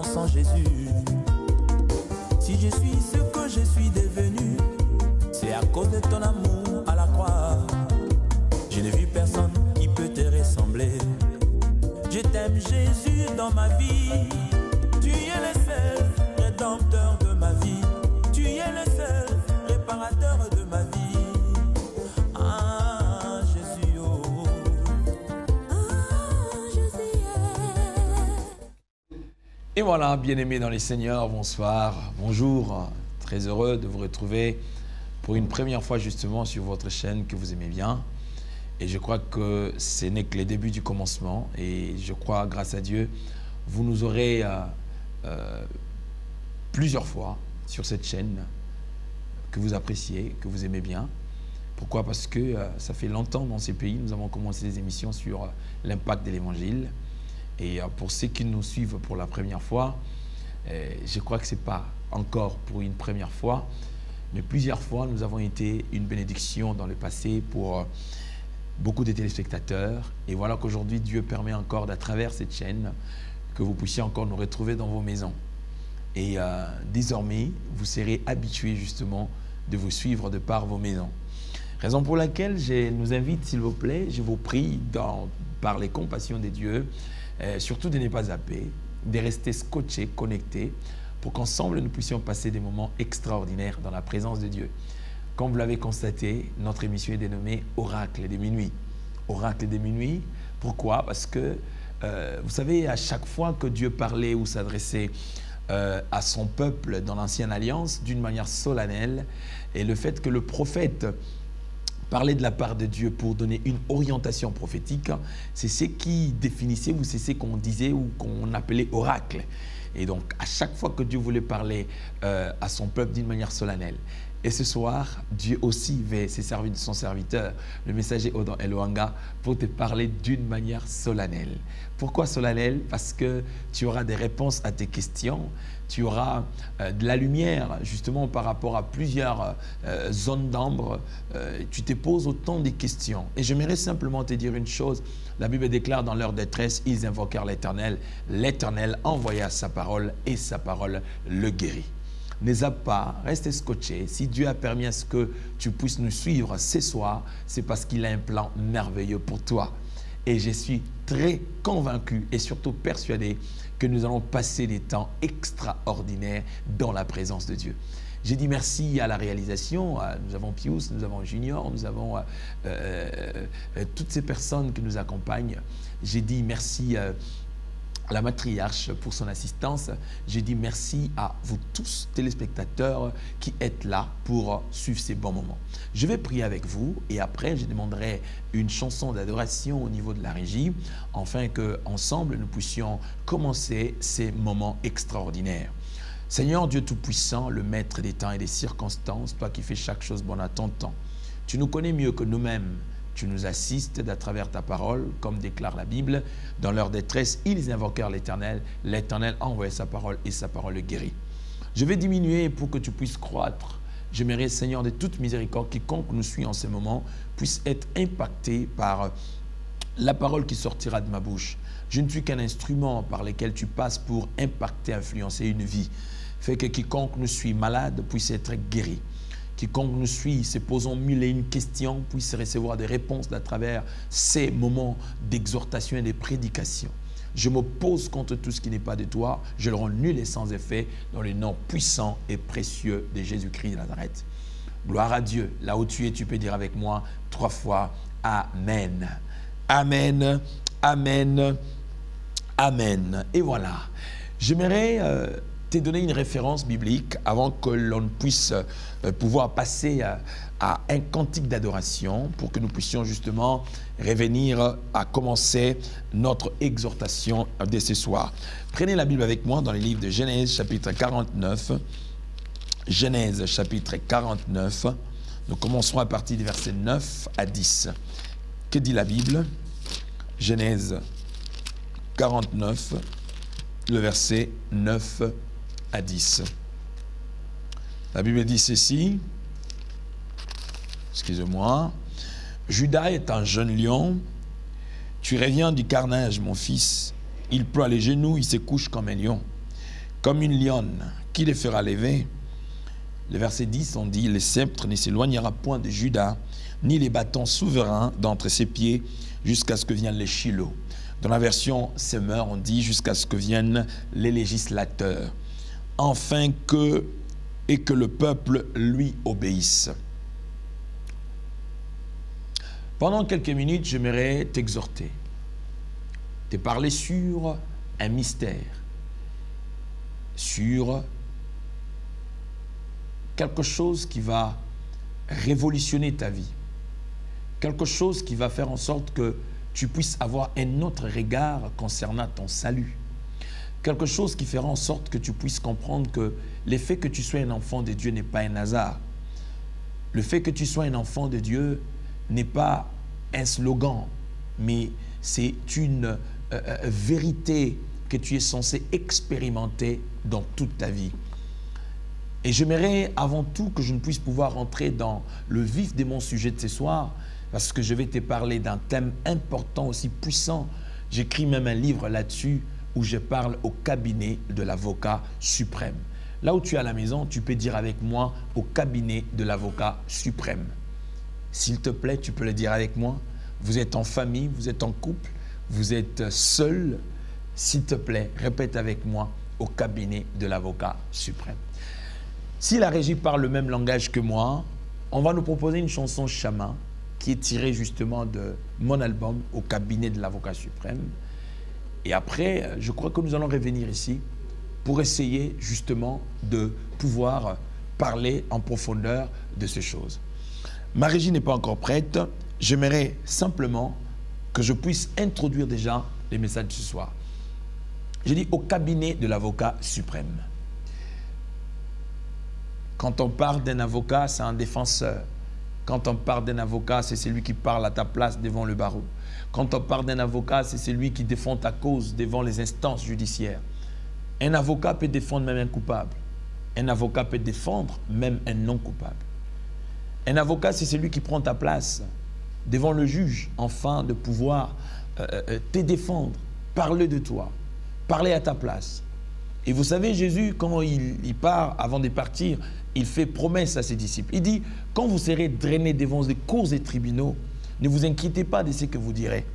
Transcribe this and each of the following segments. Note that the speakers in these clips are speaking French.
sans Jésus. Si je suis ce que je suis devenu, c'est à cause de ton amour à la croix. Je n'ai vu personne qui peut te ressembler. Je t'aime Jésus dans ma vie. Tu es le seul rédempteur de ma vie. Tu es le seul réparateur de ma vie. Ah, Jésus, oh. Ah, Jésus. Et voilà, bien-aimés dans les Seigneurs, bonsoir, bonjour. Très heureux de vous retrouver pour une première fois justement sur votre chaîne que vous aimez bien. Et je crois que ce n'est que le début du commencement. Et je crois, grâce à Dieu, vous nous aurez plusieurs fois sur cette chaîne que vous appréciez, que vous aimez bien. Pourquoi? Parce que ça fait longtemps dans ces pays, nous avons commencé des émissions sur l'impact de l'Évangile. Et pour ceux qui nous suivent pour la première fois, je crois que ce n'est pas encore pour une première fois, mais plusieurs fois, nous avons été une bénédiction dans le passé pour beaucoup de téléspectateurs. Et voilà qu'aujourd'hui, Dieu permet encore, d'à travers cette chaîne, que vous puissiez encore nous retrouver dans vos maisons. Et désormais, vous serez habitués justement de vous suivre de par vos maisons. Raison pour laquelle je nous invite, s'il vous plaît, je vous prie, par les compassions de Dieu, surtout de ne pas zapper, de rester scotchés, connectés, pour qu'ensemble nous puissions passer des moments extraordinaires dans la présence de Dieu. Comme vous l'avez constaté, notre émission est dénommée Oracle de minuit. Oracle de minuit, pourquoi? Parce que, vous savez, à chaque fois que Dieu parlait ou s'adressait à son peuple dans l'Ancienne Alliance, d'une manière solennelle, et le fait que le prophète parlait de la part de Dieu pour donner une orientation prophétique, c'est ce qui définissait ou c'est ce qu'on disait ou qu'on appelait oracle. Et donc, à chaque fois que Dieu voulait parler à son peuple d'une manière solennelle. Et ce soir, Dieu aussi veut se servir de son serviteur, le messager Odan Eloanga, pour te parler d'une manière solennelle. Pourquoi solennelle? Parce que tu auras des réponses à tes questions, tu auras de la lumière justement par rapport à plusieurs zones d'ombre. Tu te poses autant de questions. Et j'aimerais simplement te dire une chose. La Bible déclare dans leur détresse, ils invoquèrent l'Éternel. L'Éternel envoya sa parole et sa parole le guérit. Ne zappe pas, reste scotché. Si Dieu a permis à ce que tu puisses nous suivre ce soir, c'est parce qu'il a un plan merveilleux pour toi. Et je suis très convaincu et surtout persuadé que nous allons passer des temps extraordinaires dans la présence de Dieu. J'ai dit merci à la réalisation. Nous avons Pius, nous avons Junior, nous avons toutes ces personnes qui nous accompagnent. J'ai dit merci à la matriarche pour son assistance. J'ai dit merci à vous tous, téléspectateurs, qui êtes là pour suivre ces bons moments. Je vais prier avec vous et après, je demanderai une chanson d'adoration au niveau de la régie, afin qu'ensemble, nous puissions commencer ces moments extraordinaires. Seigneur Dieu Tout-Puissant, le maître des temps et des circonstances, toi qui fais chaque chose bonne à ton temps, tu nous connais mieux que nous-mêmes. Tu nous assistes d'à travers ta parole, comme déclare la Bible. Dans leur détresse, ils invoquèrent l'Éternel. L'Éternel a envoyé sa parole et sa parole le guérit. Je vais diminuer pour que tu puisses croître. J'aimerais, Seigneur, de toute miséricorde, quiconque nous suit en ce moment, puisse être impacté par la parole qui sortira de ma bouche. Je ne suis qu'un instrument par lequel tu passes pour impacter, influencer une vie. Fait que quiconque nous suit malade puisse être guéri. Quiconque nous suit, se posant mille et une questions, puisse recevoir des réponses à travers ces moments d'exhortation et de prédication. Je m'oppose contre tout ce qui n'est pas de toi. Je le rends nul et sans effet dans le nom puissant et précieux de Jésus-Christ de Nazareth. Gloire à Dieu. Là où tu es, tu peux dire avec moi 3 fois Amen. Amen. Amen. Amen. Et voilà. J'aimerais te donner une référence biblique avant que l'on puisse pouvoir passer à un cantique d'adoration pour que nous puissions justement revenir à commencer notre exhortation de ce soir. Prenez la Bible avec moi dans le livre de Genèse chapitre 49. Genèse chapitre 49. Nous commencerons à partir du verset 9 à 10. Que dit la Bible? Genèse 49, le verset 9 à 10. La Bible dit ceci, excusez-moi, Judas est un jeune lion, tu reviens du carnage mon fils, il ploie les genoux, il se couche comme un lion. comme une lionne, qui les fera lever? Le verset 10, on dit, le sceptre ne s'éloignera point de Juda, ni les bâtons souverains d'entre ses pieds, jusqu'à ce que viennent les Shiloh. Dans la version Semeur, on dit jusqu'à ce que viennent les législateurs, afin que le peuple lui obéisse. Pendant quelques minutes, j'aimerais t'exhorter, te parler sur un mystère, sur quelque chose qui va révolutionner ta vie, quelque chose qui va faire en sorte que tu puisses avoir un autre regard concernant ton salut, quelque chose qui fera en sorte que tu puisses comprendre que le fait que tu sois un enfant de Dieu n'est pas un hasard. Le fait que tu sois un enfant de Dieu n'est pas un slogan, mais c'est une vérité que tu es censé expérimenter dans toute ta vie. Et j'aimerais avant tout que je ne puisse pouvoir rentrer dans le vif de mon sujet de ce soir, parce que je vais te parler d'un thème important, aussi puissant. J'écris même un livre là-dessus où je parle au cabinet de l'avocat suprême. Là où tu es à la maison, tu peux dire avec moi au cabinet de l'avocat suprême. S'il te plaît, tu peux le dire avec moi. Vous êtes en famille, vous êtes en couple, vous êtes seul. S'il te plaît, répète avec moi au cabinet de l'avocat suprême. Si la régie parle le même langage que moi, on va nous proposer une chanson Chama qui est tirée justement de mon album au cabinet de l'avocat suprême. Et après, je crois que nous allons revenir ici pour essayer justement de pouvoir parler en profondeur de ces choses. Ma régie n'est pas encore prête. J'aimerais simplement que je puisse introduire déjà les messages de ce soir. Je dis au cabinet de l'avocat suprême. Quand on parle d'un avocat, c'est un défenseur. Quand on parle d'un avocat, c'est celui qui parle à ta place devant le barreau. Quand on parle d'un avocat, c'est celui qui défend ta cause devant les instances judiciaires. Un avocat peut défendre même un coupable. Un avocat peut défendre même un non coupable. Un avocat, c'est celui qui prend ta place devant le juge, afin de pouvoir te défendre, parler de toi, parler à ta place. Et vous savez, Jésus, quand il part, avant de partir, il fait promesse à ses disciples. Il dit, quand vous serez drainés devant les cours et tribunaux, ne vous inquiétez pas de ce que vous direz,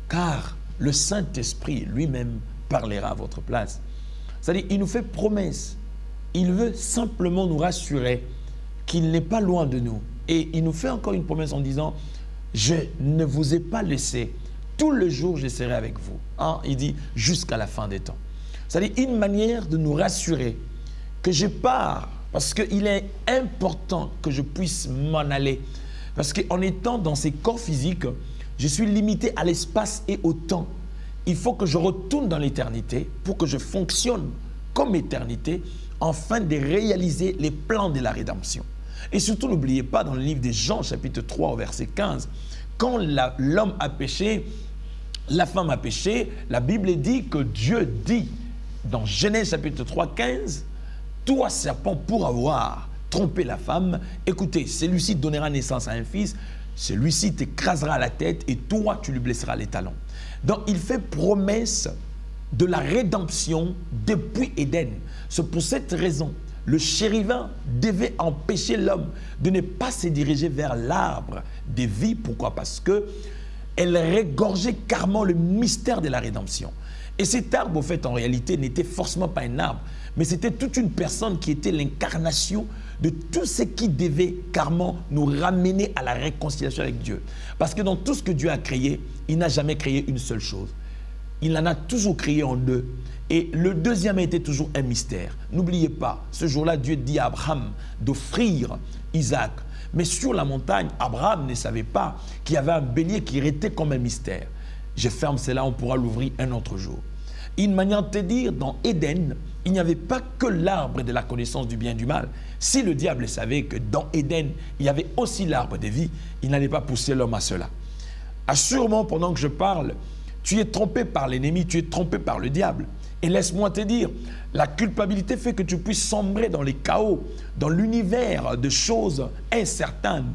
car le Saint-Esprit lui-même parlera à votre place. C'est-à-dire, il nous fait promesse. Il veut simplement nous rassurer qu'il n'est pas loin de nous. Et il nous fait encore une promesse en disant, je ne vous ai pas laissé. Tout le jour, je serai avec vous. Hein? Il dit, jusqu'à la fin des temps. C'est-à-dire une manière de nous rassurer que je pars parce qu'il est important que je puisse m'en aller. Parce qu'en étant dans ces corps physiques, je suis limité à l'espace et au temps. Il faut que je retourne dans l'éternité pour que je fonctionne comme éternité afin de réaliser les plans de la rédemption. Et surtout, n'oubliez pas dans le livre de Jean, chapitre 3, au verset 15, quand l'homme a péché, la femme a péché, la Bible dit que Dieu dit dans Genèse chapitre 3, 15, « Toi, serpent, pour avoir trompé la femme, écoutez, celui-ci donnera naissance à un fils, celui-ci t'écrasera la tête et toi, tu lui blesseras les talons. » Donc, il fait promesse de la rédemption depuis Éden. C'est pour cette raison, le chérubin devait empêcher l'homme de ne pas se diriger vers l'arbre de vie. Pourquoi? Parce qu'elle regorgeait carrément le mystère de la rédemption. Et cet arbre, au fait, en réalité, n'était forcément pas un arbre, mais c'était toute une personne qui était l'incarnation de tout ce qui devait carrément nous ramener à la réconciliation avec Dieu. Parce que dans tout ce que Dieu a créé, il n'a jamais créé une seule chose. Il en a toujours créé en deux. Et le deuxième a été toujours un mystère. N'oubliez pas, ce jour-là, Dieu dit à Abraham d'offrir Isaac. Mais sur la montagne, Abraham ne savait pas qu'il y avait un bélier qui était comme un mystère. Je ferme cela, on pourra l'ouvrir un autre jour. Une manière de te dire, dans Éden, il n'y avait pas que l'arbre de la connaissance du bien et du mal. Si le diable savait que dans Éden, il y avait aussi l'arbre de vie, il n'allait pas pousser l'homme à cela. Assurément, pendant que je parle, tu es trompé par l'ennemi, tu es trompé par le diable. Et laisse-moi te dire, la culpabilité fait que tu puisses sombrer dans les chaos, dans l'univers de choses incertaines.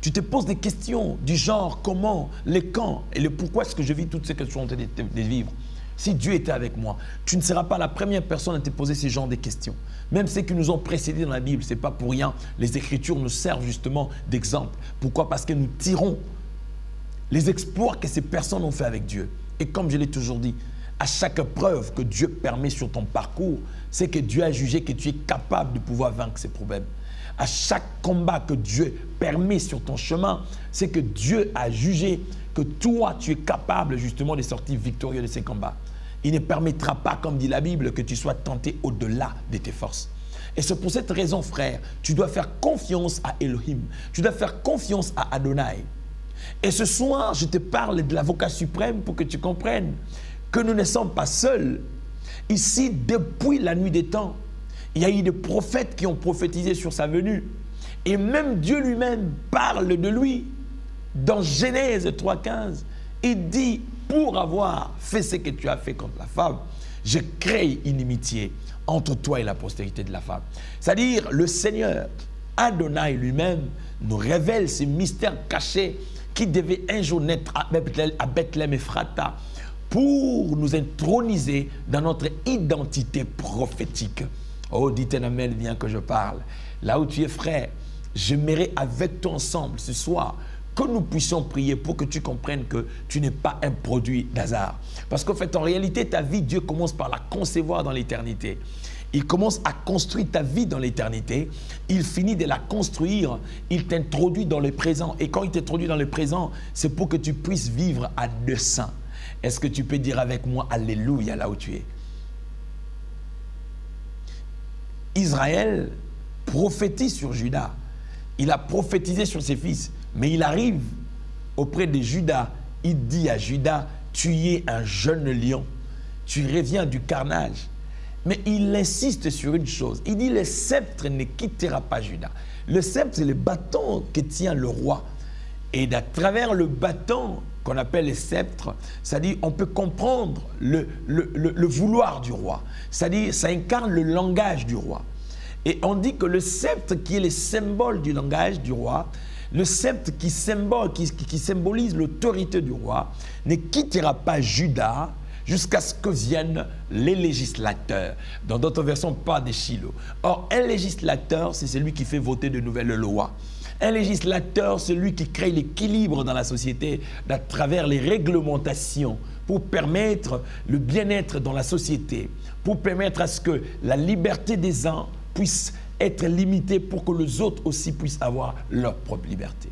Tu te poses des questions du genre comment, les quand et le pourquoi est-ce que je vis toutes ces questions en train de vivre. si Dieu était avec moi, tu ne seras pas la première personne à te poser ce genre de questions. Même ceux qui nous ont précédés dans la Bible, ce n'est pas pour rien. Les Écritures nous servent justement d'exemple. Pourquoi? Parce que nous tirons les exploits que ces personnes ont fait avec Dieu. Et comme je l'ai toujours dit, à chaque preuve que Dieu permet sur ton parcours, c'est que Dieu a jugé que tu es capable de pouvoir vaincre ces problèmes. À chaque combat que Dieu permet sur ton chemin, c'est que Dieu a jugé que toi, tu es capable justement de sortir victorieux de ces combats. Il ne permettra pas, comme dit la Bible, que tu sois tenté au-delà de tes forces. Et c'est pour cette raison, frère, tu dois faire confiance à Elohim. Tu dois faire confiance à Adonai. Et ce soir, je te parle de l'avocat suprême pour que tu comprennes que nous ne sommes pas seuls. Ici, depuis la nuit des temps, il y a eu des prophètes qui ont prophétisé sur sa venue. Et même Dieu lui-même parle de lui. Dans Genèse 3,15, il dit, pour avoir fait ce que tu as fait contre la femme, je crée une inimitié entre toi et la postérité de la femme. C'est-à-dire, le Seigneur, Adonai lui-même, nous révèle ces mystères cachés qui devaient un jour naître à Bethléem Ephrata pour nous introniser dans notre identité prophétique. Oh, dites un amen, bien que je parle. Là où tu es, frère, j'aimerais avec toi ensemble ce soir que nous puissions prier pour que tu comprennes que tu n'es pas un produit d'hasard. Parce qu'en fait, en réalité, ta vie, Dieu commence par la concevoir dans l'éternité. Il commence à construire ta vie dans l'éternité. Il finit de la construire. Il t'introduit dans le présent. Et quand il t'introduit dans le présent, c'est pour que tu puisses vivre à 200. Est-ce que tu peux dire avec moi Alléluia là où tu es? Israël prophétise sur Juda. Il a prophétisé sur ses fils. Mais il arrive auprès de Juda. Il dit à Juda, tu es un jeune lion. Tu reviens du carnage. Mais il insiste sur une chose. Il dit, le sceptre ne quittera pas Juda. Le sceptre, c'est le bâton que tient le roi. Et à travers le bâton qu'on appelle le sceptre, c'est-à-dire on peut comprendre le vouloir du roi. C'est-à-dire ça incarne le langage du roi. Et on dit que le sceptre qui est le symbole du langage du roi, le sceptre qui symbolise l'autorité du roi, ne quittera pas Juda jusqu'à ce que viennent les législateurs. Dans d'autres versions, pas des Shiloh. Or, un législateur, c'est celui qui fait voter de nouvelles lois. Un législateur, c'est celui qui crée l'équilibre dans la société à travers les réglementations pour permettre le bien-être dans la société, pour permettre à ce que la liberté des uns puisse être limitée pour que les autres aussi puissent avoir leur propre liberté.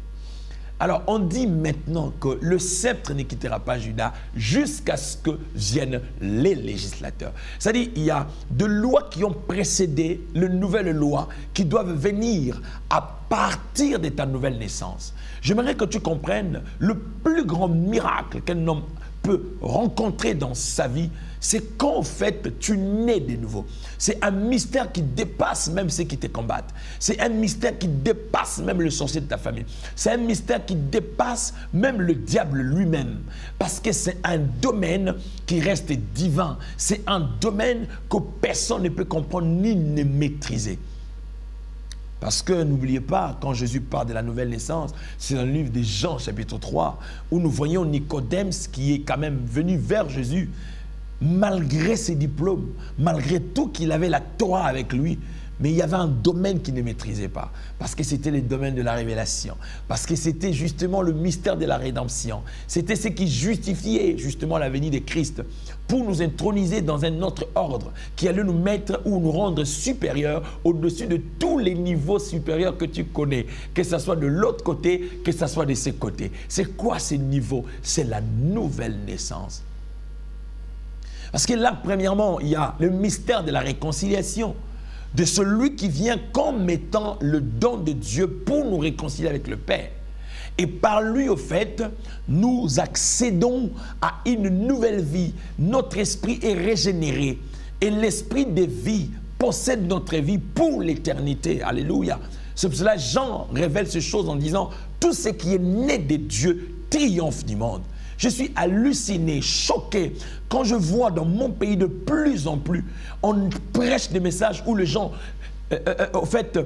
Alors, on dit maintenant que le sceptre ne quittera pas Juda jusqu'à ce que viennent les législateurs. C'est-à-dire, il y a des lois qui ont précédé les nouvelles lois qui doivent venir à partir de ta nouvelle naissance. J'aimerais que tu comprennes le plus grand miracle qu'un homme peut rencontrer dans sa vie, c'est qu'en fait, tu nais de nouveau. C'est un mystère qui dépasse même ceux qui te combattent. C'est un mystère qui dépasse même le sorcier de ta famille. C'est un mystère qui dépasse même le diable lui-même. Parce que c'est un domaine qui reste divin. C'est un domaine que personne ne peut comprendre ni ne maîtriser. Parce que n'oubliez pas, quand Jésus parle de la nouvelle naissance, c'est dans le livre de Jean, chapitre 3, où nous voyons Nicodème qui est quand même venu vers Jésus, malgré ses diplômes, malgré tout qu'il avait la Torah avec lui, mais il y avait un domaine qu'il ne maîtrisait pas, parce que c'était le domaine de la révélation, parce que c'était justement le mystère de la rédemption, c'était ce qui justifiait justement la venue de Christ, pour nous introniser dans un autre ordre, qui allait nous mettre ou nous rendre supérieurs au-dessus de tous les niveaux supérieurs que tu connais, que ce soit de l'autre côté, que ce soit de ce côté. C'est quoi ces niveaux? C'est la nouvelle naissance. Parce que là, premièrement, il y a le mystère de la réconciliation, de celui qui vient comme étant le don de Dieu pour nous réconcilier avec le Père. Et par lui, au fait, nous accédons à une nouvelle vie. Notre esprit est régénéré. Et l'esprit de vie possède notre vie pour l'éternité. Alléluia. C'est pour cela que Jean révèle ces choses en disant, tout ce qui est né de Dieu triomphe du monde. Je suis halluciné, choqué, quand je vois dans mon pays de plus en plus, on prêche des messages où les gens, en fait,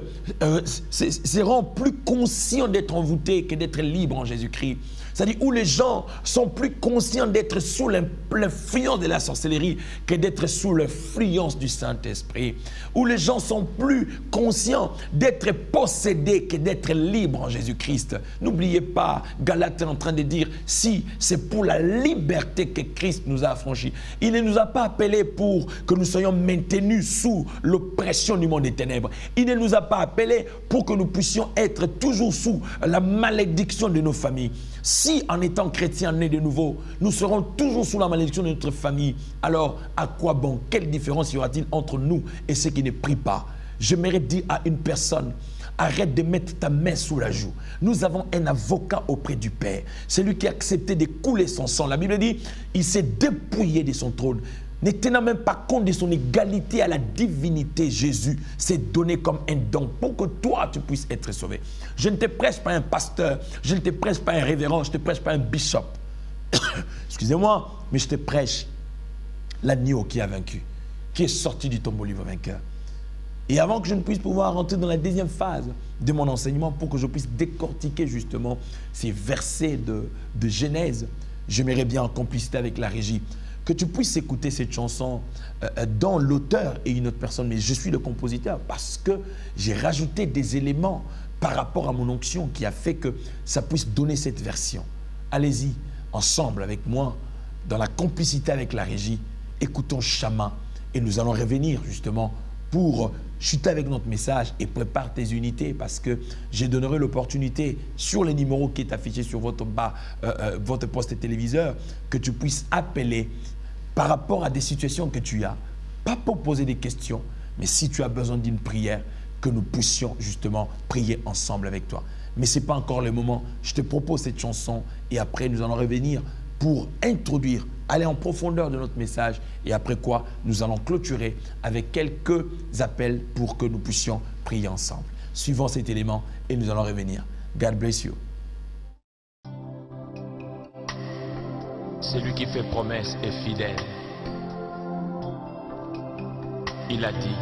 seront plus conscients d'être envoûtés que d'être libres en Jésus-Christ. C'est-à-dire où les gens sont plus conscients d'être sous l'influence de la sorcellerie que d'être sous l'influence du Saint-Esprit. Où les gens sont plus conscients d'être possédés que d'être libres en Jésus-Christ. N'oubliez pas, Galate est en train de dire, si c'est pour la liberté que Christ nous a affranchis. Il ne nous a pas appelés pour que nous soyons maintenus sous l'oppression du monde des ténèbres. Il ne nous a pas appelés pour que nous puissions être toujours sous la malédiction de nos familles. Si en étant chrétiens nés de nouveau, nous serons toujours sous la malédiction de notre famille, alors à quoi bon? Quelle différence y aura-t-il entre nous et ceux qui ne prient pas? J'aimerais dire à une personne, arrête de mettre ta main sous la joue. Nous avons un avocat auprès du Père. C'est lui qui a accepté de couler son sang. La Bible dit, il s'est dépouillé de son trône. Ne tenant même pas compte de son égalité à la divinité, Jésus s'est donné comme un don pour que toi, tu puisses être sauvé. Je ne te prêche pas un pasteur, je ne te prêche pas un révérend, je ne te prêche pas un bishop. Excusez-moi, mais je te prêche l'agneau qui a vaincu, qui est sorti du tombeau livre vainqueur. Et avant que je ne puisse pouvoir rentrer dans la deuxième phase de mon enseignement, pour que je puisse décortiquer justement ces versets de Genèse, j'aimerais bien en complicité avec la régie, que tu puisses écouter cette chanson dont l'auteur est une autre personne, mais je suis le compositeur parce que j'ai rajouté des éléments par rapport à mon onction qui a fait que ça puisse donner cette version. Allez-y, ensemble avec moi, dans la complicité avec la régie, écoutons Chama et nous allons revenir justement pour chuter avec notre message et prépare tes unités parce que je donnerai l'opportunité sur le numéro qui est affiché sur votre poste téléviseur que tu puisses appeler par rapport à des situations que tu as, pas pour poser des questions, mais si tu as besoin d'une prière, que nous puissions justement prier ensemble avec toi. Mais ce n'est pas encore le moment. Je te propose cette chanson et après nous allons revenir pour introduire, aller en profondeur de notre message et après quoi nous allons clôturer avec quelques appels pour que nous puissions prier ensemble. Suivons cet élément et nous allons revenir. God bless you. Celui qui fait promesse est fidèle. Il a dit,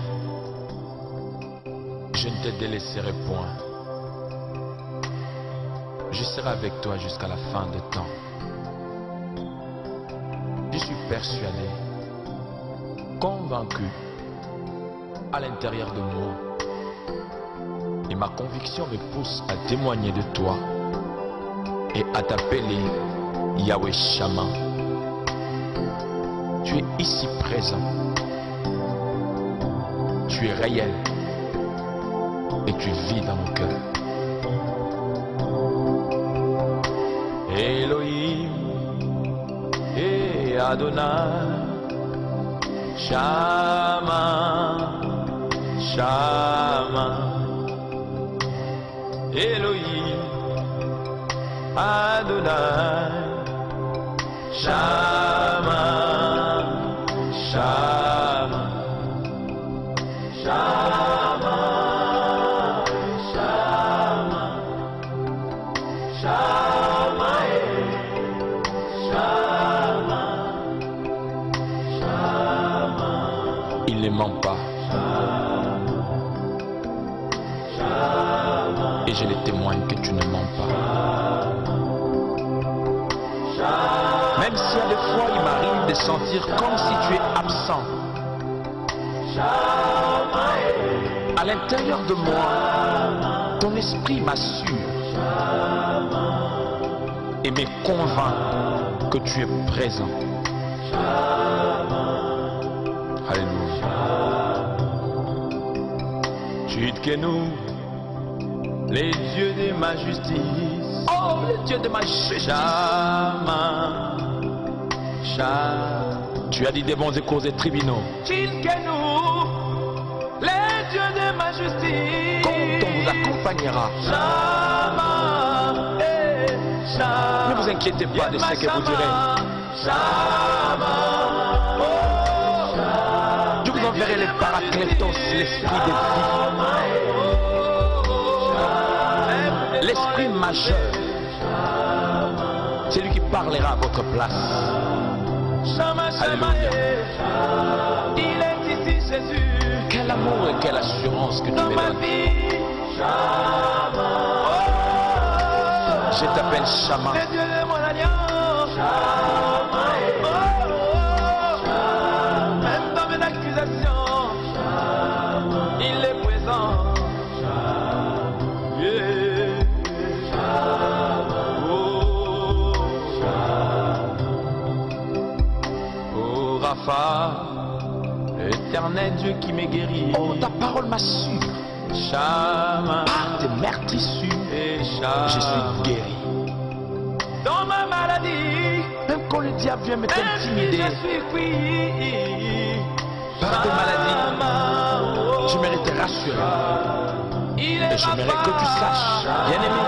je ne te délaisserai point. Je serai avec toi jusqu'à la fin des temps. Je suis persuadé, convaincu, à l'intérieur de moi. Et ma conviction me pousse à témoigner de toi et à t'appeler Yahweh Shama. Tu es ici présent. Tu es réel. Et tu vis dans mon cœur. Elohim et Adonai, Shama, Shama. Elohim, Adonai, Shama, Shama, Shama, Shama, Shama, Shama, Shama. Il ne ment pas. Et je le témoigne que tu ne mens pas. Même si à des fois il m'arrive de sentir comme si tu es absent, à l'intérieur de moi, ton esprit m'assure et me convainc que tu es présent. Alléluia. Chidkenu, les dieux de ma justice. Oh, les dieux de ma justice. Shama, Shama. Tu as dit des bons et causés tribunaux. Chidkenu, les dieux de ma justice. Quand on vous accompagnera. Shama, Shama. Ne vous inquiétez pas de ce que vous direz. Shama, oh, Shama. Je vous enverrai les paraclétos, l'esprit de vie. L'esprit majeur, c'est lui qui parlera à votre place. Alléluia. Il est ici Jésus. Quel amour et quelle assurance que tu me donnes. Je t'appelle Shama. Même dans mes accusations, il est présent. Oh Rapha, l'éternel Dieu qui m'est guéri. Oh, ta parole m'a su. Shama, Par tes meurtrissures, et je suis guéri. dans ma maladie, Même quand le diable vient me même si t'intimider, je suis pris. par tes maladies, je mérite rassuré. Il Et est je ma mérite que tu saches, bien-aimé,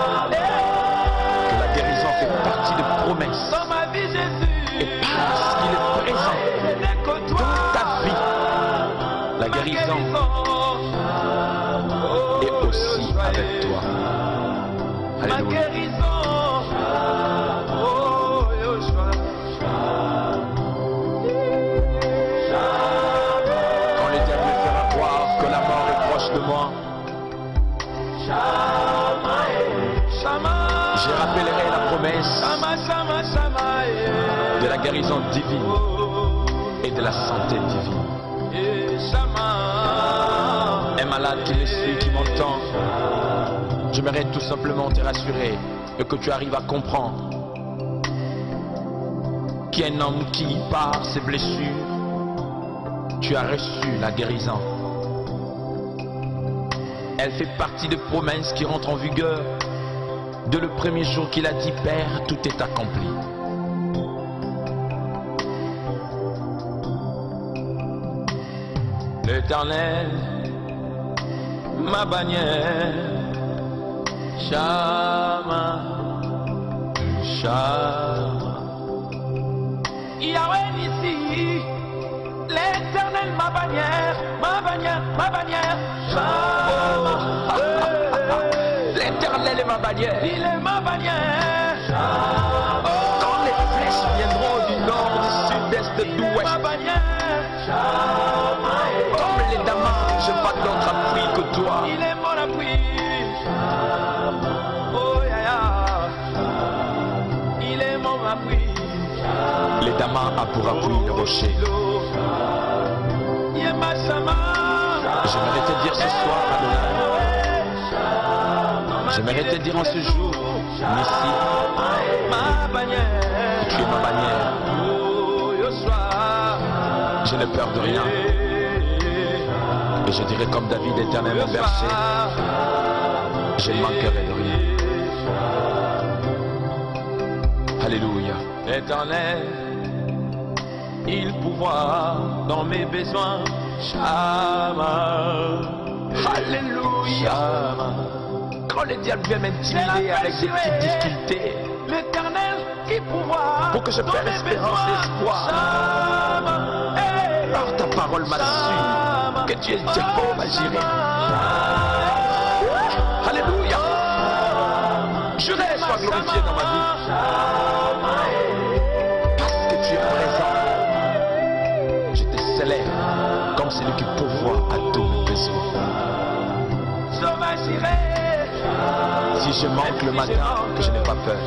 que la guérison fait partie de promesses. dans ma vie, Jésus. Et parce qu'il est présent Il n'est que dans toi. ta vie, la guérison est aussi avec toi. Ma Alléluia. guérison. Oh, Yoshua. Quand le diable me fera croire que la mort est proche de moi, Shama. je rappellerai la promesse Shama, Shama, Shama. de la guérison divine et de la santé divine. Et Shama. Un malade qui me suit, qui m'entend, j'aimerais tout simplement te rassurer et que tu arrives à comprendre qu'il y a un homme qui, par ses blessures, tu as reçu la guérison. Elle fait partie des promesses qui rentrent en vigueur dès le premier jour qu'il a dit, Père, tout est accompli. L'Éternel, ma bannière. Shama, Shama. Yahweh ici, l'Éternel, ma bannière, ma bannière, ma bannière. Shama. L'Éternel est ma bannière. Il est ma bannière. Quand les flèches viendront du nord, du sud-est, Il de est ma l'ouest, bannière. comme les damas, je n'ai pas d'autre appui que toi. Il est mon appui. Oh ya ya. Il est mon appui. Les damas a pour appui le rocher. Yema Shama. J'aimerais te dire ce soir, Adonai, j'aimerais te dire en ce jour, Nissi, Ma bannière. tu es ma bannière. Oh Yoshua. Je n'ai peur de rien. Et je dirais comme David, Éternel mon berger, je ne manquerai de rien. Alléluia. Éternel, il pourvoit dans mes besoins. Shama. Alléluia. Shama. Quand le diable vient m'intimider avec des petites difficultés, L'Éternel qui pourvoit pour que je dans perde mes espérance besoins. et espoir. Shama. Hey. Alors ta parole m'a su que tu es Jehovah Jireh. Alléluia. Je rêve sois glorifié dans ma vie. Parce que tu es présent. Je te célèbre comme celui qui pourvoit à tous mes besoins. Jehovah Jireh. Si je manque le matin, que je n'ai pas peur.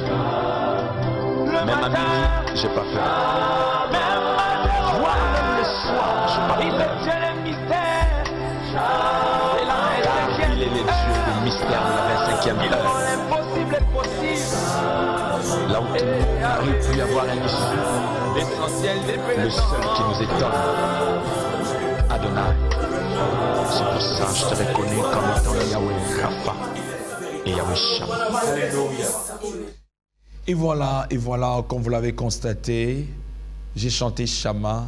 Le Même à matin, midi, je n'ai pas peur. même matin, Voire même le soir, je n'ai pas il peur. retient les mystères. Et la Car il est le Dieu du mystère de la 25e Il rend heure. l'impossible possible. Là où tout le monde n'arrive plus à voir un issue. L'essentiel des Le seul qui nous étonne, Adonai. C'est pour ça que je te reconnais comme étant Yahweh Rapha et Yahweh Shama. Et voilà, comme vous l'avez constaté, j'ai chanté Shama,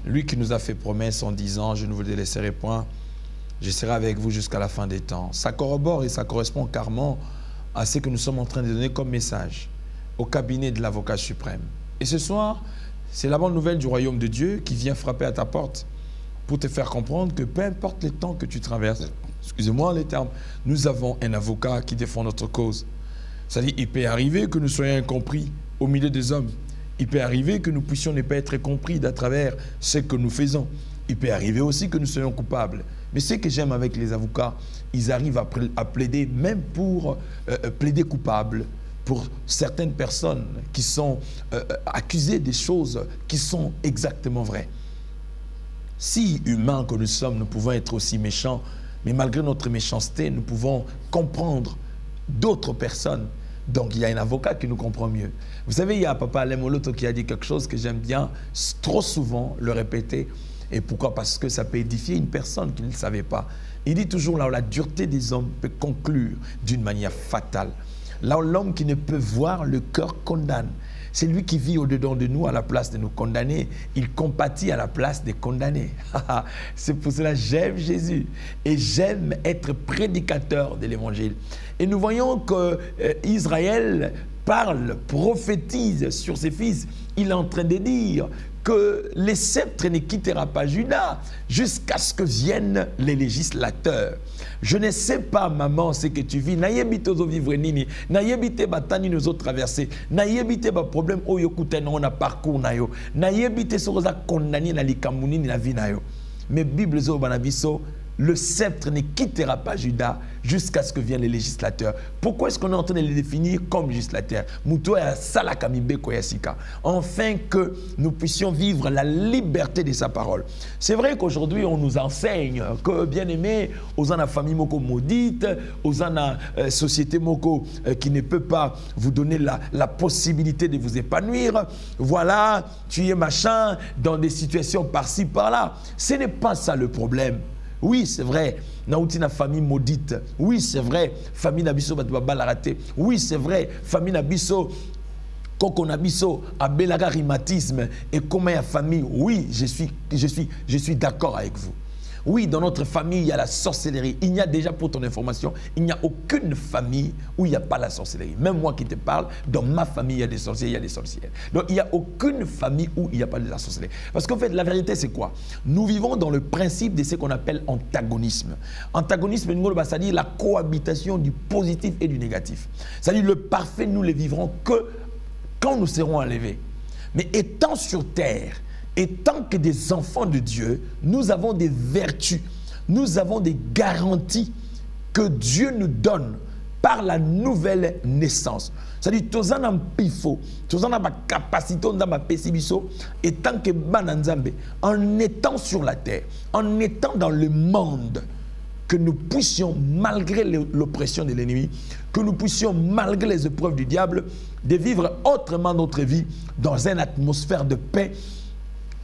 lui qui nous a fait promesse en disant, je ne vous délaisserai point, je serai avec vous jusqu'à la fin des temps. Ça corrobore et ça correspond carrément à ce que nous sommes en train de donner comme message au cabinet de l'avocat suprême. Et ce soir, c'est la bonne nouvelle du royaume de Dieu qui vient frapper à ta porte pour te faire comprendre que peu importe les temps que tu traverses, excusez-moi les termes, nous avons un avocat qui défend notre cause. C'est-à-dire, il peut arriver que nous soyons incompris au milieu des hommes. Il peut arriver que nous puissions ne pas être compris à travers ce que nous faisons. Il peut arriver aussi que nous soyons coupables. Mais ce que j'aime avec les avocats, ils arrivent à plaider, même pour plaider coupable, pour certaines personnes qui sont accusées des choses qui sont exactement vraies. Si humains que nous sommes, nous pouvons être aussi méchants, mais malgré notre méchanceté, nous pouvons comprendre d'autres personnes. Donc, il y a un avocat qui nous comprend mieux. Vous savez, il y a Papa Alain Moloto qui a dit quelque chose que j'aime bien trop souvent le répéter. Et pourquoi? Parce que ça peut édifier une personne qui ne le savait pas. Il dit toujours là où la dureté des hommes peut conclure d'une manière fatale. Là où l'homme qui ne peut voir, le cœur condamne. C'est lui qui vit au-dedans de nous à la place de nous condamner. Il compatit à la place des condamnés. C'est pour cela que j'aime Jésus. Et j'aime être prédicateur de l'évangile. Et nous voyons qu'Israël parle, prophétise sur ses fils. Il est en train de dire que les sceptres ne quittera pas Juda jusqu'à ce que viennent les législateurs. Je ne sais pas, maman, ce que tu vis. Nayebite ozo vivre nini. Nayebite batani nous autres traversés. Nayebite ba problème oyo kutena on a parcours nayo. Nayebite soza condamné na likamuni na vie nayo. Mais Bible zo banabiso, le sceptre ne quittera pas Juda jusqu'à ce que viennent les législateurs. Pourquoi est-ce qu'on est en train de les définir comme législateurs? Afin que nous puissions vivre la liberté de sa parole. C'est vrai qu'aujourd'hui, on nous enseigne que, bien aimé, aux ana famille moko maudite, aux ana société moko qui ne peut pas vous donner la possibilité de vous épanouir. Voilà, tu es machin dans des situations par-ci, par-là. Ce n'est pas ça le problème. Oui, c'est vrai, Naoutina famille maudite. Oui, c'est vrai, famille Nabiso Batouba la raté. Oui, c'est vrai, famille Nabiso Koko Nabiso Abelaga rhumatisme. Et comment il y a famille? Oui, je suis d'accord avec vous. Oui, dans notre famille, il y a la sorcellerie. Il y a déjà, pour ton information, il n'y a aucune famille où il n'y a pas la sorcellerie. Même moi qui te parle, dans ma famille, il y a des sorciers, il y a des sorcières. Donc, il n'y a aucune famille où il n'y a pas de la sorcellerie. Parce qu'en fait, la vérité, c'est quoi? Nous vivons dans le principe de ce qu'on appelle antagonisme. Antagonisme, c'est-à-dire la cohabitation du positif et du négatif. C'est-à-dire le parfait, nous le vivrons que quand nous serons enlevés. Mais étant sur terre, et tant que des enfants de Dieu, nous avons des vertus, nous avons des garanties que Dieu nous donne par la nouvelle naissance. C'est-à-dire, tous en pifo, tous en capacité, et tant que bananzambe, en étant sur la terre, en étant dans le monde, que nous puissions, malgré l'oppression de l'ennemi, que nous puissions, malgré les épreuves du diable, de vivre autrement notre vie dans une atmosphère de paix,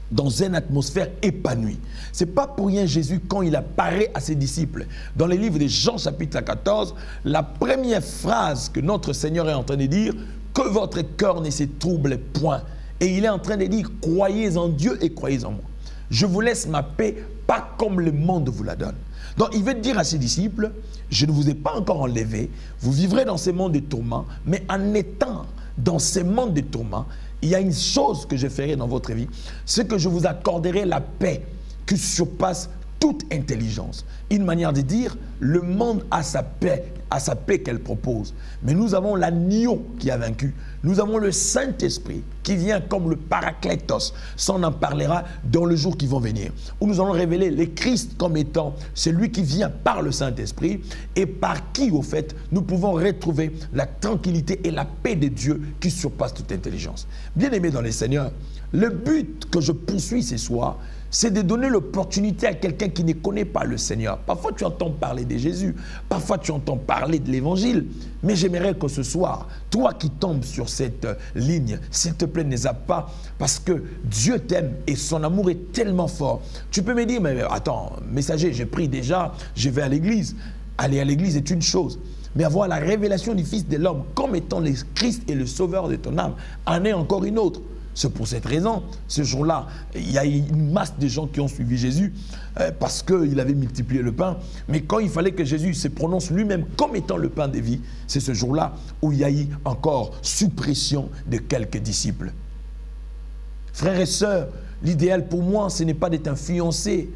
dans une atmosphère épanouie. Ce n'est pas pour rien Jésus, quand il apparaît à ses disciples, dans le livre de Jean chapitre 14, la première phrase que notre Seigneur est en train de dire, que votre cœur ne se trouble point. Et il est en train de dire, croyez en Dieu et croyez en moi. Je vous laisse ma paix, pas comme le monde vous la donne. Donc il veut dire à ses disciples, je ne vous ai pas encore enlevé, vous vivrez dans ce monde de tourments, mais en étant dans ce monde de tourments, il y a une chose que je ferai dans votre vie, c'est que je vous accorderai la paix qui surpasse toute intelligence. Une manière de dire, le monde a sa paix qu'elle propose. Mais nous avons l'agneau qui a vaincu. Nous avons le Saint-Esprit qui vient comme le Paraclétos. Ça, on en parlera dans le jour qui vont venir. Où nous allons révéler le Christ comme étant celui qui vient par le Saint-Esprit et par qui, au fait, nous pouvons retrouver la tranquillité et la paix de Dieu qui surpasse toute intelligence. Bien-aimés dans les Seigneurs, le but que je poursuis ce soir, c'est de donner l'opportunité à quelqu'un qui ne connaît pas le Seigneur. Parfois, tu entends parler de Jésus. Parfois, tu entends parler de l'Évangile. Mais j'aimerais que ce soir, toi qui tombes sur cette ligne, s'il te plaît, ne zappe pas, parce que Dieu t'aime et son amour est tellement fort. Tu peux me dire, mais attends, messager, j'ai pris déjà, je vais à l'église. Aller à l'église est une chose. Mais avoir la révélation du Fils de l'homme comme étant le Christ et le Sauveur de ton âme en est encore une autre. C'est pour cette raison, ce jour-là, il y a une masse de gens qui ont suivi Jésus parce qu'il avait multiplié le pain. Mais quand il fallait que Jésus se prononce lui-même comme étant le pain de vie, c'est ce jour-là où il y a eu encore suppression de quelques disciples. Frères et sœurs, l'idéal pour moi, ce n'est pas d'être influencé.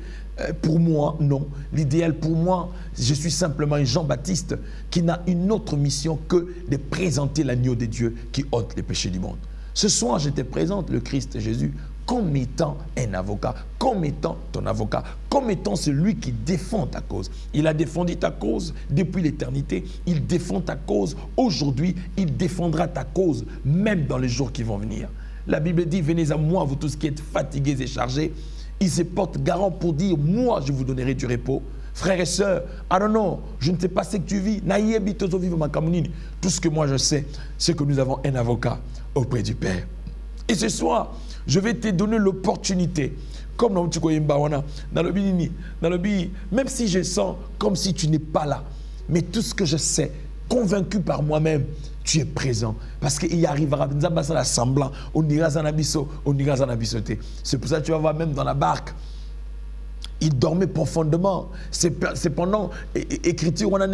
Pour moi, non. L'idéal pour moi, je suis simplement un Jean-Baptiste qui n'a une autre mission que de présenter l'agneau de Dieu qui ôte les péchés du monde. Ce soir, je te présente le Christ Jésus comme étant un avocat, comme étant ton avocat, comme étant celui qui défend ta cause. Il a défendu ta cause depuis l'éternité, il défend ta cause aujourd'hui, il défendra ta cause même dans les jours qui vont venir. La Bible dit, venez à moi, vous tous qui êtes fatigués et chargés. Il se porte garant pour dire, moi je vous donnerai du repos. Frères et sœurs, I don't know, je ne sais pas ce que tu vis. Tout ce que moi je sais, c'est que nous avons un avocat auprès du Père. Et ce soir, je vais te donner l'opportunité, comme dans le même si je sens comme si tu n'es pas là, mais tout ce que je sais, convaincu par moi-même, tu es présent. Parce qu'il y arrivera, semblant, on ira en abisso, on ira en abissoté. C'est pour ça que tu vas voir même dans la barque, il dormait profondément. C'est pendant l'écriture, on a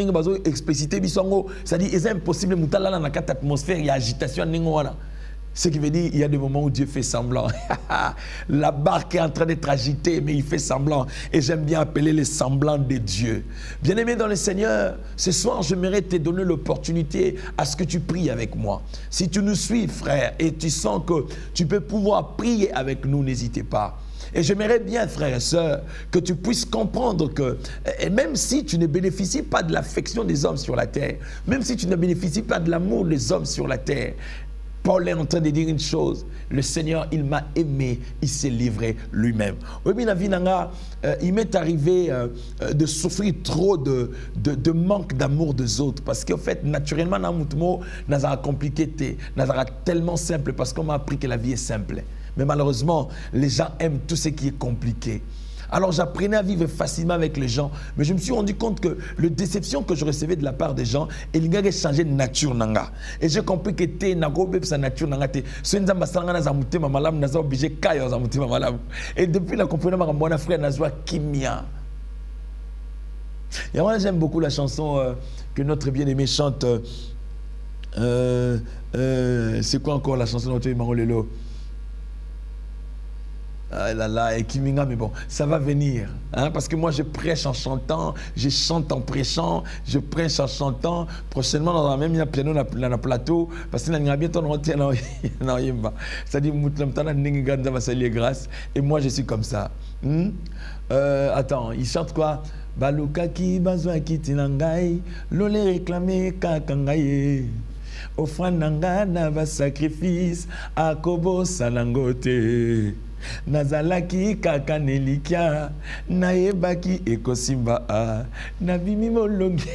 explicité, c'est-à-dire, c'est impossible, dans l'atmosphère, il y a agitation. Ce qui veut dire qu'il y a des moments où Dieu fait semblant. La barque est en train d'être agitée, mais il fait semblant. Et j'aime bien appeler les semblants de Dieu. Bien-aimé dans le Seigneur, ce soir, j'aimerais te donner l'opportunité à ce que tu pries avec moi. Si tu nous suis, frère, et tu sens que tu peux pouvoir prier avec nous, n'hésitez pas. Et j'aimerais bien, frères et sœurs, que tu puisses comprendre que même si tu ne bénéficies pas de l'affection des hommes sur la terre, même si tu ne bénéficies pas de l'amour des hommes sur la terre, Paul est en train de dire une chose, le Seigneur, il m'a aimé, il s'est livré lui-même. Il m'est arrivé de souffrir trop de manque d'amour des autres, parce qu'en fait, naturellement, dans n'a compliqué, n'a tellement simple, parce qu'on m'a appris que la vie est simple. Mais malheureusement, les gens aiment tout ce qui est compliqué. Alors j'apprenais à vivre facilement avec les gens, mais je me suis rendu compte que la déception que je recevais de la part des gens, il y a changé de nature. Et j'ai compris que tu es sa nature. Et depuis la compréhension de mon frère Nazwa Kimia. Et moi j'aime beaucoup la chanson que notre bien-aimé chante. C'est quoi encore la chanson de notre Mangolelo? Ah là là, et Kiminga, mais bon, ça va venir. Hein, parce que moi, je prêche en chantant, je chante en prêchant, je prêche en chantant. Prochainement, on aura même un piano dans le plateau, parce que nous avons bientôt un yemba. C'est-à-dire, grâce. Et moi, je suis comme ça. Attends, il chante quoi? Baluka ki bazwa ki tinangai, lole réclamé kakangaye. Offrande na va sacrifice, akobo salangote. Nazalaki kakanelikia naebaki ekosimba nabimi molongi.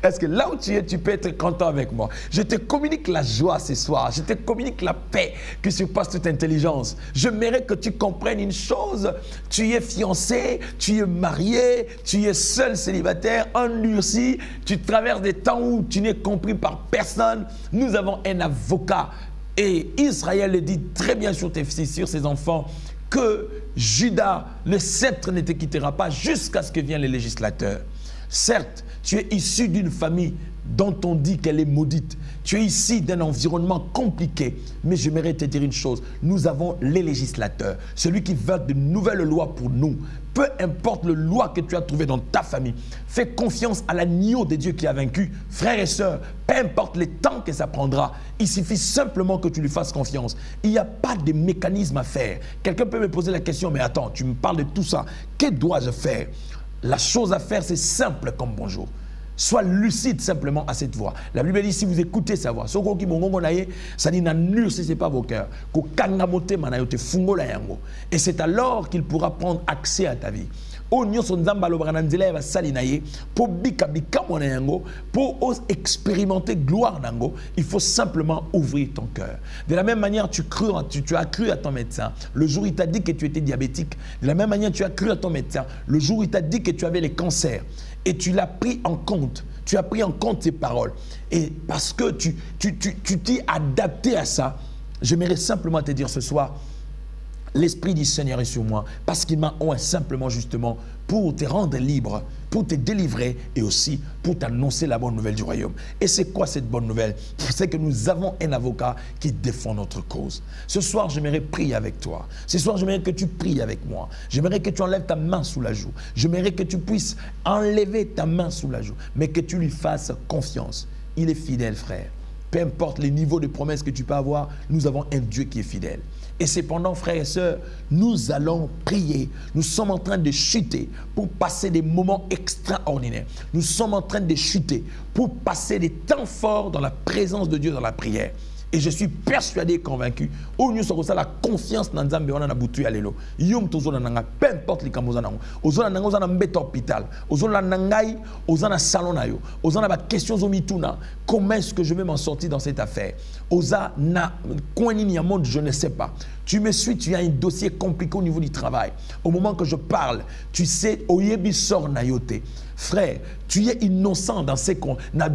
Est-ce que là où tu es, tu peux être content avec moi? Je te communique la joie ce soir, je te communique la paix qui surpasse toute intelligence. Je mérite que tu comprennes une chose, tu es fiancé, tu es marié, tu es seul célibataire, endurci, tu traverses des temps où tu n'es compris par personne. Nous avons un avocat. Et Israël le dit très bien sur ses enfants que Judas, le sceptre ne te quittera pas jusqu'à ce que viennent les législateurs. Certes, tu es issu d'une famille dont on dit qu'elle est maudite. Tu es ici d'un environnement compliqué. Mais j'aimerais te dire une chose. Nous avons les législateurs. Celui qui veut de nouvelles lois pour nous. Peu importe le loi que tu as trouvé dans ta famille. Fais confiance à l'agneau de Dieu qui a vaincu. Frères et sœurs, peu importe le temps que ça prendra. Il suffit simplement que tu lui fasses confiance. Il n'y a pas de mécanisme à faire. Quelqu'un peut me poser la question, mais attends, tu me parles de tout ça. Que dois-je faire? La chose à faire, c'est simple comme bonjour. Sois lucide simplement à cette voix. La Bible dit, si vous écoutez sa voix, ça dit, n'endurcissez pas vos cœurs. Et c'est alors qu'il pourra prendre accès à ta vie. Pour expérimenter gloire, il faut simplement ouvrir ton cœur. De la même manière, tu as cru à ton médecin le jour où il t'a dit que tu étais diabétique. De la même manière, tu as cru à ton médecin le jour où il t'a dit que tu avais les cancers. Et tu l'as pris en compte. Tu as pris en compte ces paroles. Et parce que tu t'es adapté à ça, j'aimerais simplement te dire ce soir, l'Esprit du Seigneur est sur moi parce qu'il m'a oint simplement justement pour te rendre libre, pour te délivrer et aussi pour t'annoncer la bonne nouvelle du royaume. Et c'est quoi cette bonne nouvelle? C'est que nous avons un avocat qui défend notre cause. Ce soir, j'aimerais prier avec toi. Ce soir, j'aimerais que tu pries avec moi. J'aimerais que tu enlèves ta main sous la joue. J'aimerais que tu puisses enlever ta main sous la joue, mais que tu lui fasses confiance. Il est fidèle, frère. Peu importe les niveaux de promesses que tu peux avoir, nous avons un Dieu qui est fidèle. Et cependant, frères et sœurs, nous allons prier. Nous sommes en train de chuter pour passer des moments extraordinaires. Nous sommes en train de chuter pour passer des temps forts dans la présence de Dieu dans la prière. Et je suis persuadé et convaincu, où nous sommes la confiance dans Nzambe, on a boutu alelo. Yom tozo nanga, peu importe les camps zanango. Ozona nanga, ozana mbeta hôpital. Ozona nangai, ozana salon nayo. Ozana ba question zomituna. Comment est-ce que je vais m'en sortir dans cette affaire? Oza na koini ni monde, je ne sais pas. Tu me suis, tu as un dossier compliqué au niveau du travail. Au moment que je parle, tu sais, oyebi sor nayote. Frère, tu es innocent dans ces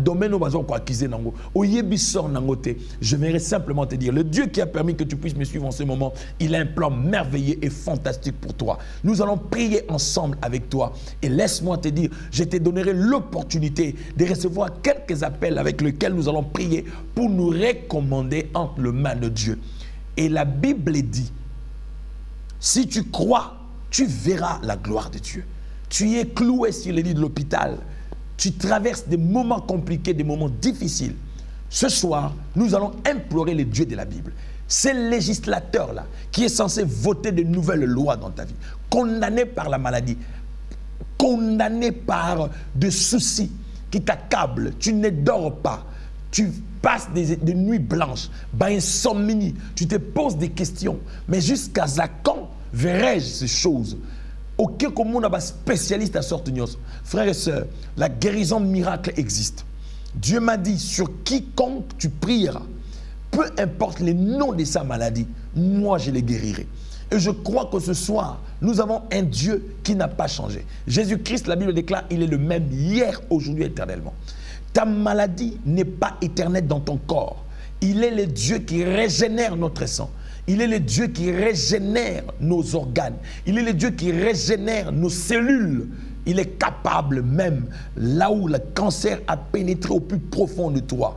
domaines où on va accuser nango. Oyebi sor nangote. Je vais simplement te dire, le Dieu qui a permis que tu puisses me suivre en ce moment, il a un plan merveilleux et fantastique pour toi. Nous allons prier ensemble avec toi. Et laisse-moi te dire, je te donnerai l'opportunité de recevoir quelques appels avec lesquels nous allons prier pour nous recommander entre les mains de Dieu. Et la Bible dit, si tu crois, tu verras la gloire de Dieu. Tu es cloué sur le lit de l'hôpital. Tu traverses des moments compliqués, des moments difficiles. Ce soir, nous allons implorer le Dieu de la Bible. C'est le législateur-là qui est censé voter de nouvelles lois dans ta vie. Condamné par la maladie, condamné par des soucis qui t'accablent. Tu ne dors pas. Tu passes des nuits blanches, insomnie. Tu te poses des questions. Mais jusqu'à quand verrai-je ces choses? Aucun monde n'a spécialiste à sorte de frères et sœurs, la guérison miracle existe. Dieu m'a dit, sur quiconque tu prieras, peu importe les noms de sa maladie, moi je les guérirai. Et je crois que ce soir, nous avons un Dieu qui n'a pas changé. Jésus-Christ, la Bible déclare, il est le même hier, aujourd'hui, éternellement. Ta maladie n'est pas éternelle dans ton corps. Il est le Dieu qui régénère notre sang. Il est le Dieu qui régénère nos organes. Il est le Dieu qui régénère nos cellules. Il est capable même, là où le cancer a pénétré au plus profond de toi,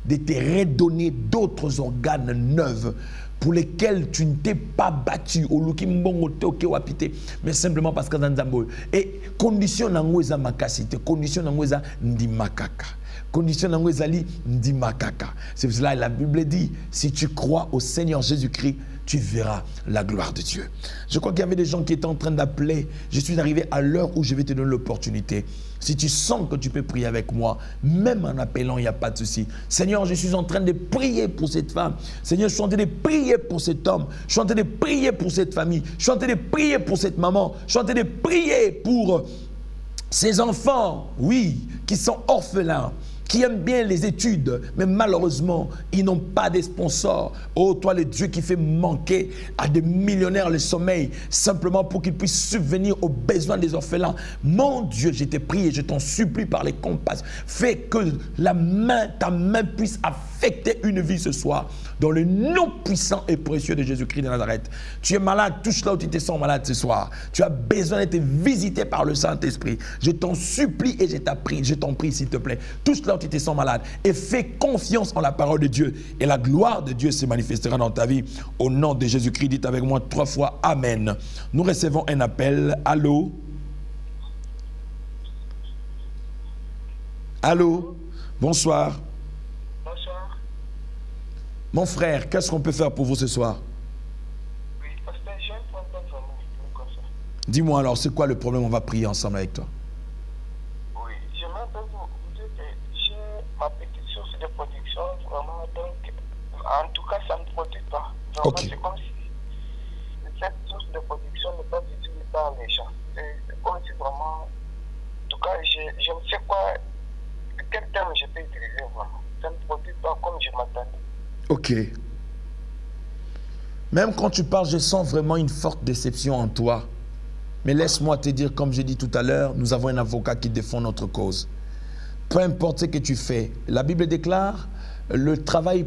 de te redonner d'autres organes neufs pour lesquels tu ne t'es pas battu, mais simplement parce que dans Zambo. Et condition n'angouza makasite, condition n'angouza ndimakaka. Condition n'angouezali ndimakaka. C'est pour cela que la Bible dit, si tu crois au Seigneur Jésus-Christ, tu verras la gloire de Dieu. Je crois qu'il y avait des gens qui étaient en train d'appeler. Je suis arrivé à l'heure où je vais te donner l'opportunité. Si tu sens que tu peux prier avec moi, même en appelant, il n'y a pas de souci. Seigneur, je suis en train de prier pour cette femme. Seigneur, je suis en train de prier pour cet homme. Je suis en train de prier pour cette famille. Je suis en train de prier pour cette maman. Je suis en train de prier pour ces enfants, oui, qui sont orphelins, qui aiment bien les études, mais malheureusement, ils n'ont pas de sponsors. Oh, toi, le Dieu qui fait manquer à des millionnaires le sommeil, simplement pour qu'ils puissent subvenir aux besoins des orphelins. Mon Dieu, je te prie et je t'en supplie par les compasses. Fais que ta main puisse affecter une vie ce soir, dans le nom puissant et précieux de Jésus-Christ de Nazareth. Tu es malade, touche là où tu te sens malade ce soir. Tu as besoin d'être visité par le Saint-Esprit. Je t'en supplie et je t'en prie, s'il te plaît. Touche là où tu te sens malade et fais confiance en la parole de Dieu. Et la gloire de Dieu se manifestera dans ta vie. Au nom de Jésus-Christ, dites avec moi 3 fois Amen. Nous recevons un appel. Allô? Allô? Bonsoir. Bonsoir. Mon frère, qu'est-ce qu'on peut faire pour vous ce soir? Oui, parce que j'ai un problème vraiment comme ça. Dis-moi alors, c'est quoi le problème? On va prier ensemble avec toi. Oui, j'aimerais vous dire que j'ai ma petite source de production, vraiment, donc, en tout cas, ça ne produit pas. Vraiment, Ok. c'est comme si cette source de production n'est pas visible par les gens. C'est comme si vraiment, en tout cas, je ne sais quoi, quel terme je peux utiliser vraiment. Ça ne produit pas comme je m'attendais. Ok. Même quand tu parles, je sens vraiment une forte déception en toi. Mais laisse-moi te dire, comme j'ai dit tout à l'heure, nous avons un avocat qui défend notre cause. Peu importe ce que tu fais, la Bible déclare, le travail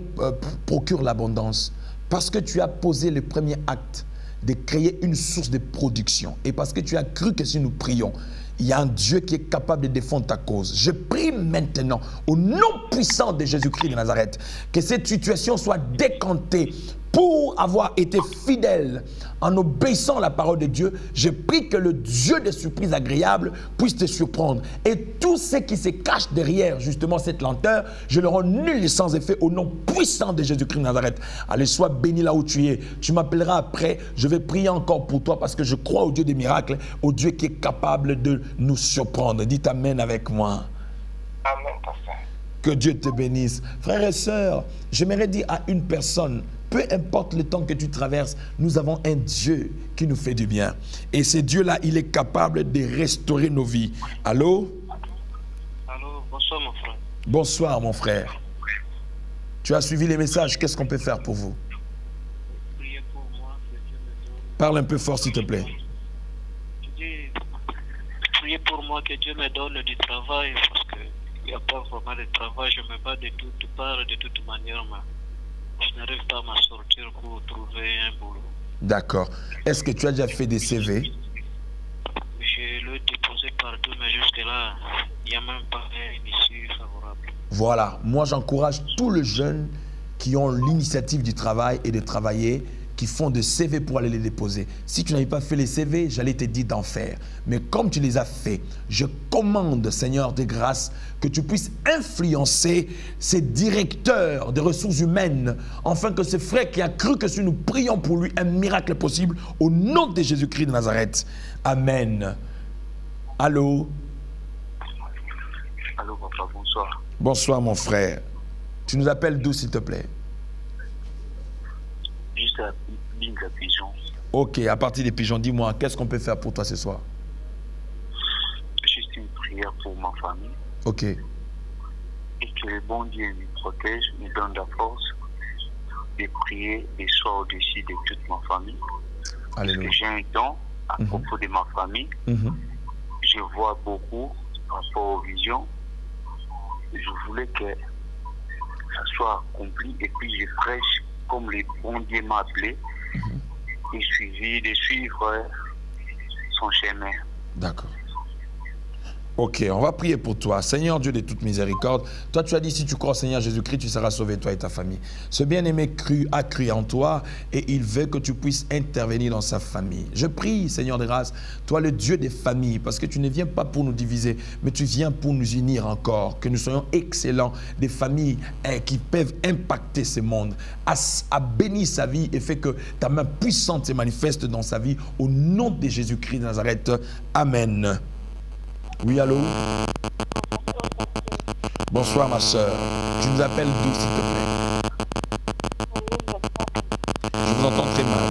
procure l'abondance. Parce que tu as posé le premier acte de créer une source de production. Et parce que tu as cru que si nous prions, il y a un Dieu qui est capable de défendre ta cause. Je prie maintenant, au nom puissant de Jésus-Christ de Nazareth, que cette situation soit décantée pour avoir été fidèle en obéissant à la parole de Dieu, je prie que le Dieu des surprises agréables puisse te surprendre. Et tout ce qui se cache derrière justement cette lenteur, je le rends nul et sans effet au nom puissant de Jésus-Christ de Nazareth. Allez, sois béni là où tu es. Tu m'appelleras après, je vais prier encore pour toi parce que je crois au Dieu des miracles, au Dieu qui est capable de nous surprendre. Dites Amen avec moi. Amen, pasteur. Que Dieu te bénisse. Frères et sœurs, j'aimerais dire à une personne, peu importe le temps que tu traverses, nous avons un Dieu qui nous fait du bien. Et ce Dieu-là, il est capable de restaurer nos vies. Allô? Allô, bonsoir mon frère. Bonsoir mon frère. Tu as suivi les messages, qu'est-ce qu'on peut faire pour vous? Priez pour moi, que Dieu me donne. Parle un peu fort s'il te plaît. Je dis, priez pour moi que Dieu me donne du travail parce qu'il n'y a pas vraiment de travail. Je me bats de toutes parts, de toute manière, mais je n'arrive pas à m'en sortir pour trouver un boulot. D'accord. Est-ce que tu as déjà fait des CV? Je l'ai déposé partout, mais jusque-là, il n'y a même pas une issue favorable. Voilà. Moi, j'encourage tous les jeunes qui ont l'initiative du travail et de travailler, qui font des CV pour aller les déposer. Si tu n'avais pas fait les CV, j'allais te dire d'en faire. Mais comme tu les as fait, je commande, Seigneur de grâce, que tu puisses influencer ces directeurs des ressources humaines, afin que ce frère qui a cru que si nous prions pour lui, un miracle est possible, au nom de Jésus-Christ de Nazareth. Amen. Allô? Allô, papa, bonsoir. Bonsoir, mon frère. Tu nous appelles d'où, s'il te plaît? Juste à ligne de pigeon. Ok, à partir des pigeons, dis-moi, qu'est-ce qu'on peut faire pour toi ce soir? Juste une prière pour ma famille. Ok. Et que le bon Dieu me protège, me donne la force de prier et soit au-dessus de toute ma famille. Alléluia. Parce que j'ai un don à propos de ma famille. Je vois beaucoup par rapport aux visions. Je voulais que ça soit accompli et puis je prêche comme le bon Dieu m'a appelé et de suivre son chemin. D'accord. Ok, on va prier pour toi. Seigneur Dieu de toute miséricorde, toi tu as dit si tu crois au Seigneur Jésus-Christ, tu seras sauvé, toi et ta famille. Ce bien-aimé a cru en toi et il veut que tu puisses intervenir dans sa famille. Je prie, Seigneur de grâce, toi le Dieu des familles, parce que tu ne viens pas pour nous diviser, mais tu viens pour nous unir encore, que nous soyons excellents, des familles qui peuvent impacter ce monde. A béni sa vie et fait que ta main puissante se manifeste dans sa vie au nom de Jésus-Christ de Nazareth. Amen. Oui, allô? Bonsoir, ma soeur. Tu nous appelles d'où, s'il te plaît? Je vous entends très mal.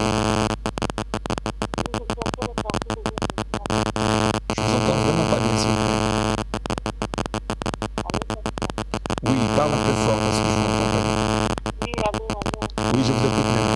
Je vous entends vraiment pas bien, s'il vous plaît. Oui, parle un peu fort parce que je vous entends pas bien. Oui, je vous écoute bien.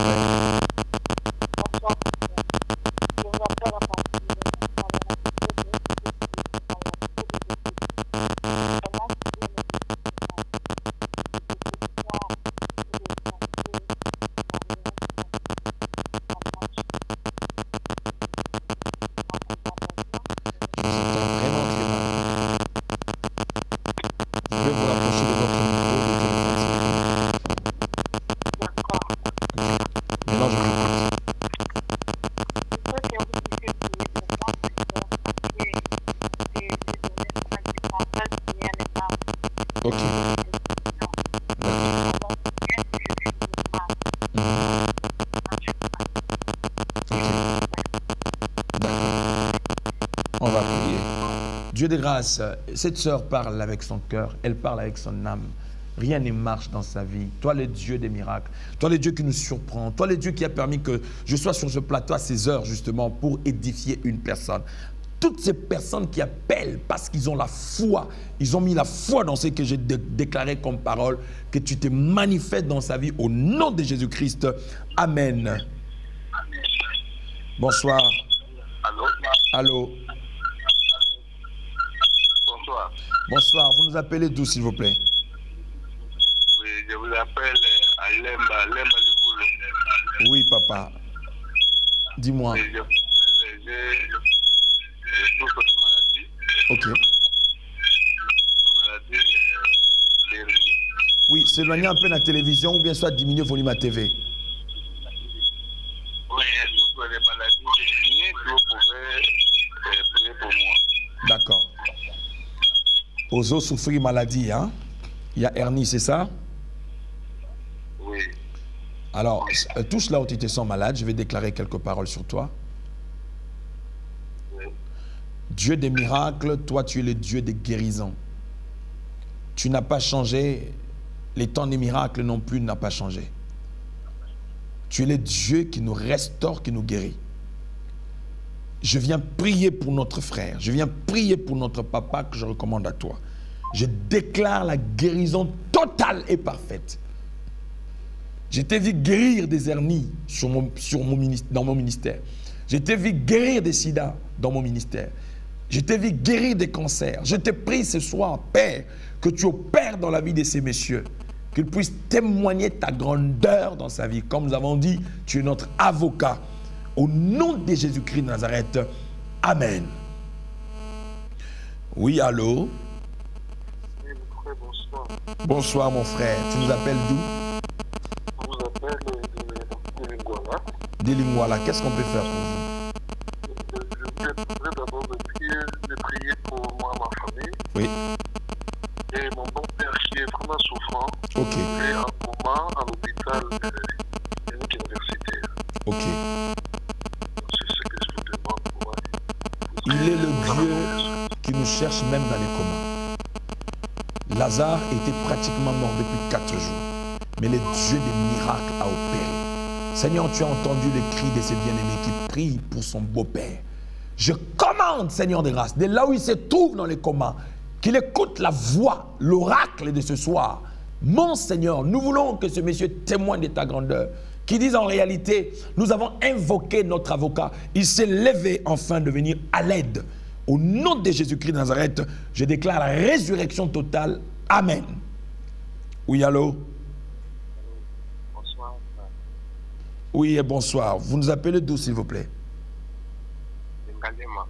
Dieu de grâce, cette sœur parle avec son cœur, elle parle avec son âme. Rien ne marche dans sa vie. Toi, le Dieu des miracles, toi, le Dieu qui nous surprend, toi, le Dieu qui a permis que je sois sur ce plateau à ces heures, justement, pour édifier une personne. Toutes ces personnes qui appellent parce qu'ils ont la foi, ils ont mis la foi dans ce que j'ai déclaré comme parole, que tu te manifestes dans sa vie au nom de Jésus-Christ. Amen. Bonsoir. Allô? Allô? Bonsoir. Bonsoir. Vous nous appelez d'où, s'il vous plaît? Oui, je vous appelle à Lemba, Lemba de Boulot. Oui, papa. Dis-moi. Je souffre de maladie. Ok. Maladie l'hernie. Oui, s'éloigner un peu de la télévision ou bien soit diminuer le volume à TV. Ozo souffrir maladie, hein? Il y a hernie, c'est ça? Oui. Alors, touche là où tu te sens malade, je vais déclarer quelques paroles sur toi. Oui. Dieu des miracles, toi tu es le Dieu des guérisons. Tu n'as pas changé, les temps des miracles non plus n'ont pas changé. Tu es le Dieu qui nous restaure, qui nous guérit. Je viens prier pour notre frère, je viens prier pour notre papa que je recommande à toi. Je déclare la guérison totale et parfaite. Je t'ai vu guérir des hernies dans mon ministère. Je t'ai vu guérir des sida dans mon ministère. Je t'ai vu guérir des cancers. Je te prie ce soir, Père, que tu opères dans la vie de ces messieurs, qu'ils puissent témoigner ta grandeur dans sa vie. Comme nous avons dit, tu es notre avocat. Au nom de Jésus-Christ de Nazareth, Amen. Oui, allô? Oui, mon frère, bonsoir. Bonsoir, mon frère. Tu nous appelles d'où? Je vous appelle de Lingouala. Dis-moi, qu'est-ce qu'on peut faire pour vous? Je voudrais d'abord de prier pour moi, ma famille. Oui. Et mon bon-père qui est vraiment souffrant. Ok. Il est en coma à l'hôpital universitaire. Ok. C'est ce que je vous demande pour moi. Il est le Dieu qui nous cherche même dans les comas. Lazare était pratiquement mort depuis 4 jours. Mais le Dieu des miracles a opéré. Seigneur, tu as entendu les cris de ces bien-aimés qui prient pour son beau-père. Je commande, Seigneur de grâce, de là où il se trouve dans les comas, qu'il écoute la voix, l'oracle de ce soir. Mon Seigneur, nous voulons que ce monsieur témoigne de ta grandeur. Qui dise en réalité, nous avons invoqué notre avocat. Il s'est levé enfin de venir à l'aide. Au nom de Jésus-Christ de Nazareth, je déclare la résurrection totale. Amen. Oui, allô? Bonsoir. Oui, et bonsoir. Vous nous appelez d'où, s'il vous plaît? Ngalema.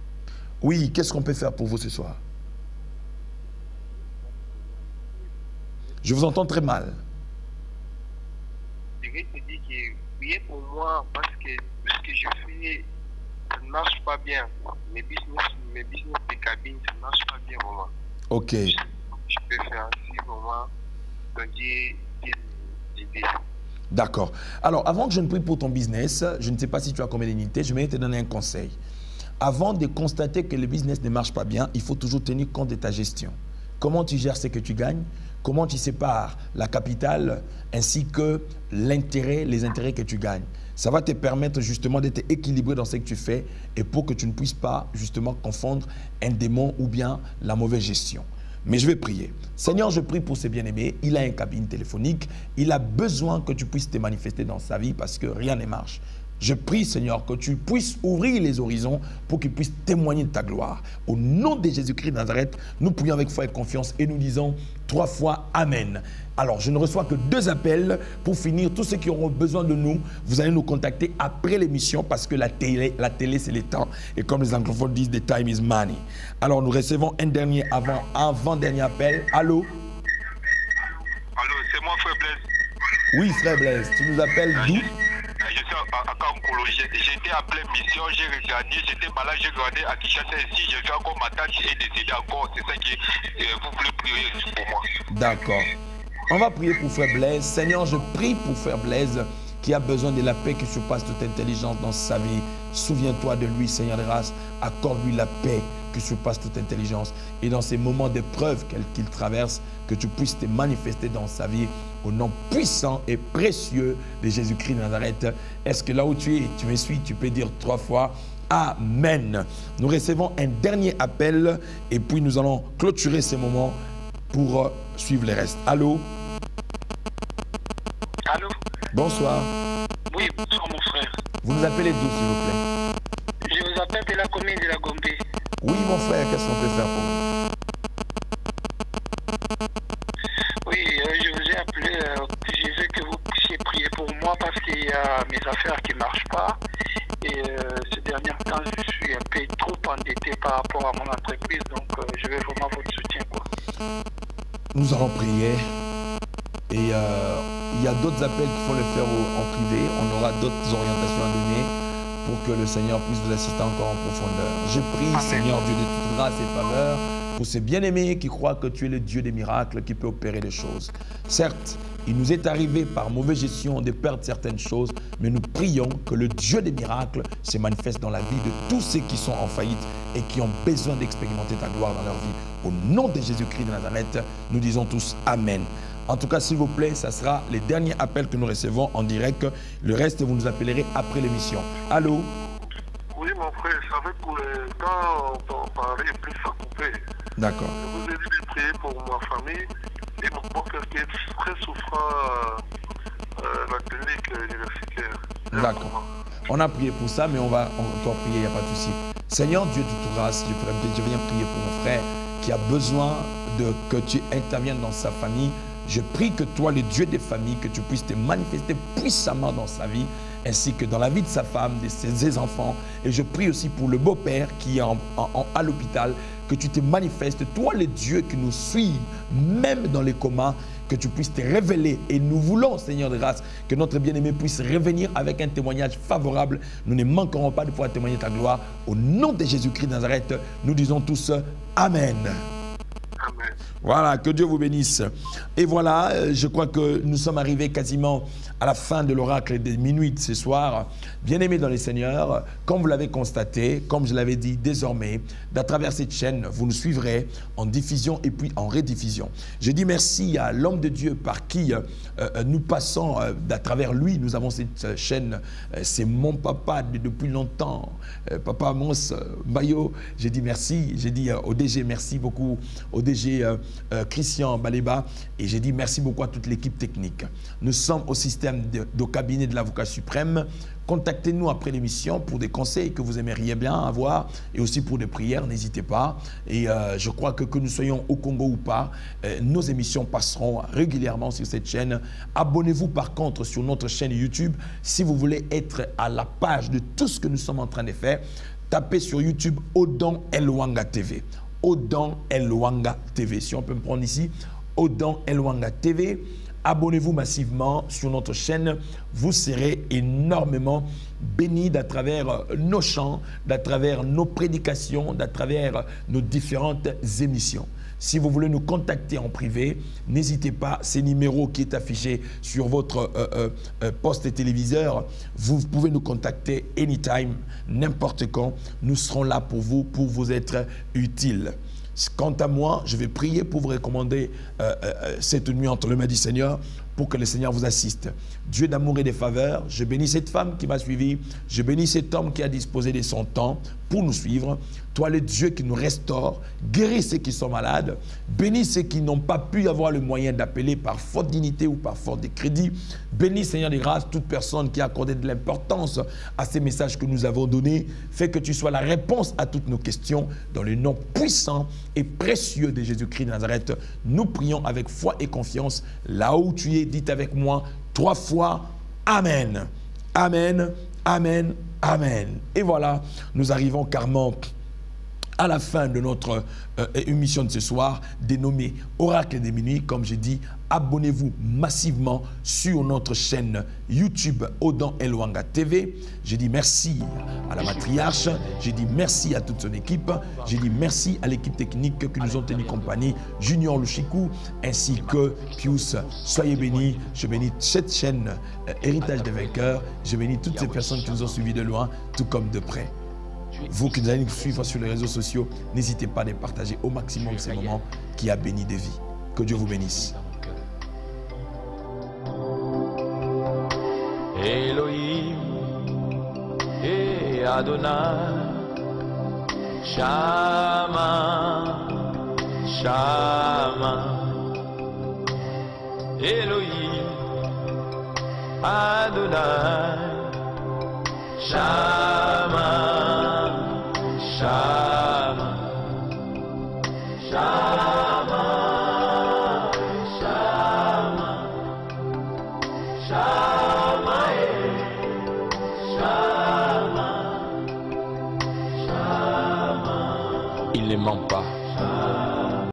Oui, qu'est-ce qu'on peut faire pour vous ce soir? Je vous entends très mal. Je vais te dire que priez pour moi parce que ce que je fais, ça ne marche pas bien. Mes business de cabine, ça ne marche pas bien, maman. Ok. Je peux faire ainsi, maman. Donc, Dieu m'aider. D'accord. Alors, avant que je ne prie pour ton business, je ne sais pas si tu as combien d'unités, je vais te donner un conseil. Avant de constater que le business ne marche pas bien, il faut toujours tenir compte de ta gestion. Comment tu gères ce que tu gagnes? Comment tu sépares la capitale ainsi que l'intérêt, les intérêts que tu gagnes. Ça va te permettre justement d'être équilibré dans ce que tu fais et pour que tu ne puisses pas justement confondre un démon ou bien la mauvaise gestion. Mais je vais prier. Seigneur, je prie pour ces bien-aimés. Il a une cabine téléphonique. Il a besoin que tu puisses te manifester dans sa vie parce que rien ne marche. Je prie, Seigneur, que tu puisses ouvrir les horizons pour qu'il puisse témoigner de ta gloire. Au nom de Jésus-Christ de Nazareth, nous prions avec foi et confiance et nous disons 3 fois Amen. Alors, je ne reçois que 2 appels pour finir. Tous ceux qui auront besoin de nous, vous allez nous contacter après l'émission parce que la télé c'est le temps. Et comme les anglophones disent, the time is money. Alors, nous recevons un dernier avant-dernier appel. Allô? Allô, c'est moi, frère Blaise. Oui, frère Blaise. Tu nous appelles d'où? Je suis à Kankolo. J'étais à pleine mission, j'ai regagné, j'étais malade, j'ai regardé à Kinshasa ici, j'ai fait encore ma tâche et décédé encore. C'est ça que vous voulez prier pour moi. D'accord. On va prier pour frère Blaise. Seigneur, je prie pour frère Blaise qui a besoin de la paix qui surpasse toute intelligence dans sa vie. Souviens-toi de lui, Seigneur de grâce. Accorde-lui la paix qui surpasse toute intelligence. Et dans ces moments d'épreuve qu'il traverse, que tu puisses te manifester dans sa vie au nom puissant et précieux de Jésus-Christ de Nazareth. Est-ce que là où tu es, tu me suis, tu peux dire 3 fois Amen. Nous recevons un dernier appel et puis nous allons clôturer ces moments pour suivre les restes. Allô? Allô? Bonsoir. Oui, bonsoir mon frère. Vous nous appelez d'où, s'il vous plaît? Je vous appelle de la commune de la Gombe. Oui, mon frère, qu'est-ce qu'on peut faire pour vous? Oui, je vous ai appelé, je veux que vous puissiez prier pour moi parce qu'il y a mes affaires qui ne marchent pas. Et ces derniers temps, je suis un peu trop endetté par rapport à mon entreprise, donc je veux vraiment votre soutien, quoi. Nous allons prier. Et il y a d'autres appels qu'il faut le faire en privé. On aura d'autres orientations à donner pour que le Seigneur puisse vous assister encore en profondeur. Je prie, Amen. Seigneur Dieu de toute grâce et faveur, pour ces bien-aimés qui croient que tu es le Dieu des miracles qui peut opérer des choses. Certes, il nous est arrivé par mauvaise gestion de perdre certaines choses, mais nous prions que le Dieu des miracles se manifeste dans la vie de tous ceux qui sont en faillite et qui ont besoin d'expérimenter ta gloire dans leur vie. Au nom de Jésus-Christ de Nazareth, nous disons tous Amen. En tout cas, s'il vous plaît, ça sera les derniers appels que nous recevons en direct. Le reste, vous nous appellerez après l'émission. Allô? Oui, mon frère, je savais que quand on parlait, plus ça coupait. D'accord. Je vous ai dit de prier pour ma famille et mon beau-père qui est très souffrant à la clinique universitaire. D'accord. On a prié pour ça, mais on va encore prier, il n'y a pas de souci. Seigneur Dieu de toute grâce, je viens prier pour mon frère qui a besoin que tu interviennes dans sa famille. Je prie que toi, le Dieu des familles, que tu puisses te manifester puissamment dans sa vie, ainsi que dans la vie de sa femme, de ses enfants. Et je prie aussi pour le beau-père qui est à l'hôpital, que tu te manifestes, toi le Dieu qui nous suit, même dans les comas, que tu puisses te révéler. Et nous voulons, Seigneur de grâce, que notre bien-aimé puisse revenir avec un témoignage favorable. Nous ne manquerons pas de pouvoir témoigner ta gloire. Au nom de Jésus-Christ de Nazareth, nous disons tous Amen. Amen. Voilà, que Dieu vous bénisse. Et voilà, je crois que nous sommes arrivés quasiment à la fin de l'oracle des minuit de ce soir. Bien-aimés dans les Seigneurs, comme vous l'avez constaté, comme je l'avais dit, désormais, d'à travers cette chaîne, vous nous suivrez en diffusion et puis en rediffusion. Je dis merci à l'homme de Dieu par qui nous passons, d'à travers lui, nous avons cette chaîne. C'est mon papa depuis longtemps, Papa Amos Bayo. J'ai dit merci, j'ai dit au DG merci beaucoup, au DG Christian Baleba, et j'ai dit merci beaucoup à toute l'équipe technique. Nous sommes au système de cabinet de l'avocat suprême. Contactez-nous après l'émission pour des conseils que vous aimeriez bien avoir et aussi pour des prières, n'hésitez pas. Et je crois que nous soyons au Congo ou pas, nos émissions passeront régulièrement sur cette chaîne. Abonnez-vous par contre sur notre chaîne YouTube si vous voulez être à la page de tout ce que nous sommes en train de faire. Tapez sur YouTube Odon Elwanga TV. Odon Elwanga TV. Si on peut me prendre ici, Odon Elwanga TV. Abonnez-vous massivement sur notre chaîne. Vous serez énormément bénis d'à travers nos chants, d'à travers nos prédications, d'à travers nos différentes émissions. Si vous voulez nous contacter en privé, n'hésitez pas, c'est le numéro qui est affiché sur votre poste téléviseur. Vous pouvez nous contacter anytime, n'importe quand. Nous serons là pour vous être utiles. Quant à moi, je vais prier pour vous recommander cette nuit entre les mains du Seigneur pour que le Seigneur vous assiste. Dieu d'amour et de faveur, je bénis cette femme qui m'a suivi, je bénis cet homme qui a disposé de son temps pour nous suivre. Toi, le Dieu qui nous restaure, guéris ceux qui sont malades, bénis ceux qui n'ont pas pu avoir le moyen d'appeler par faute d'unité ou par faute de crédit. Bénis, Seigneur des grâces, toute personne qui a accordé de l'importance à ces messages que nous avons donnés. Fais que tu sois la réponse à toutes nos questions. Dans le nom puissant et précieux de Jésus-Christ de Nazareth, nous prions avec foi et confiance. Là où tu es, dites avec moi 3 fois Amen. Amen, Amen, Amen. Et voilà, nous arrivons carrément à la fin de notre émission de ce soir, dénommée Oracle des minuit. Comme j'ai dit, abonnez-vous massivement sur notre chaîne YouTube Odon Elwanga TV. J'ai dit merci à la matriarche, j'ai dit merci à toute son équipe, j'ai dit merci à l'équipe technique qui nous ont tenu compagnie, Junior Lushiku ainsi que Pius. Soyez bénis. Je bénis cette chaîne Héritage des vainqueurs. Je bénis toutes ces personnes qui nous ont suivis de loin, tout comme de près. Vous qui nous allez nous suivre sur les réseaux sociaux, n'hésitez pas à les partager au maximum ces moments qui a béni des vies. Que Dieu vous bénisse. Elohim et Adonai, Shama, Shama. Elohim, Adonai, Shama. Shama, Shama, Shama, Shama, Shama, Shama. Il ne ment pas.